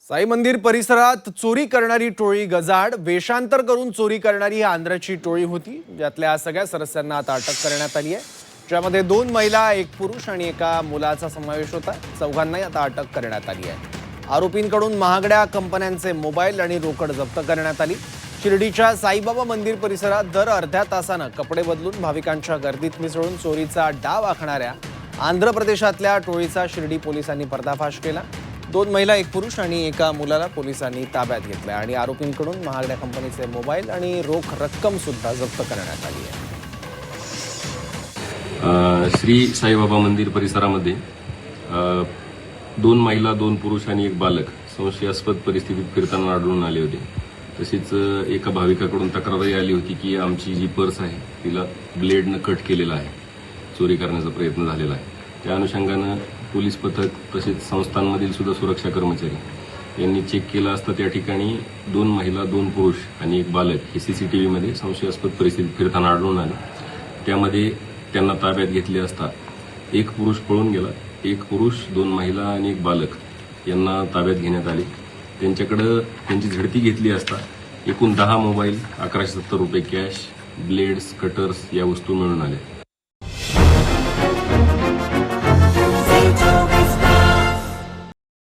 साई मंदिर परिसरात चोरी करणारी टोळी गजाआड वेषांतर करून चोरी करणारी ही आंध्रची टोळी होती, ज्यातल्या सगळ्या सदस्यांना आता अटक करण्यात आली आहे। ज्यामध्ये 2 महिला, 1 पुरुष आणि एका मुलाचा समावेश होता। चौघांनाही आता अटक करण्यात आली आहे। आरोपींकडून महागड्या कंपन्यांचे मोबाईल आणि रोकड जप्त करण्यात आली। शिर्डीच्या साईबाबा मंदिर परिसरात दर अर्ध्या तासानं कपडे बदलून भाविकांच्या गर्दीत मिसळून चोरीचा डाव आखणाऱ्या आंध्र प्रदेशातल्या टोळीचा शिर्डी पोलिसांनी पर्दाफाश केला। 2 महिला, 1 पुरुष आणि एका मुलाला पोलिसांनी ताब्यात घेतलं आणि आरोपींकडून महागड्या कंपनीचे मोबाईल आणि रोख रक्कम सुद्धा जप्त करण्यात आली आहे। श्री साईबाबा मंदिर परिसरामध्ये 2 महिला, 2 पुरुष आणि 1 बालक संशयास्पद परिस्थितीत फिरताना आढळून आले होते। तसेच एका भाविकाकडून तक्रारही आली होती की आमची जी पर्स आहे तिला ब्लेडनं कट केलेला आहे, चोरी करण्याचा प्रयत्न झालेला आहे। त्या अनुषंगानं पोलीस पथक तसेच संस्थांमधील सुद्धा सुरक्षा कर्मचारी यांनी चेक केलं असता त्या ठिकाणी 2 महिला, 2 पुरुष आणि 1 बालक हे सीसीटीव्हीमध्ये संशयास्पद परिस्थितीत फिरताना आढळून आले। त्यामध्ये त्यांना ताब्यात घेतले असता 1 पुरुष पळून गेला, 1 पुरुष, 2 महिला आणि 1 बालक यांना ताब्यात घेण्यात आले। त्यांच्याकडे त्यांची झडती घेतली असता एकूण 10 मोबाईल, 1170 रुपये कॅश, ब्लेड्स, कटर्स या वस्तू मिळून आल्या।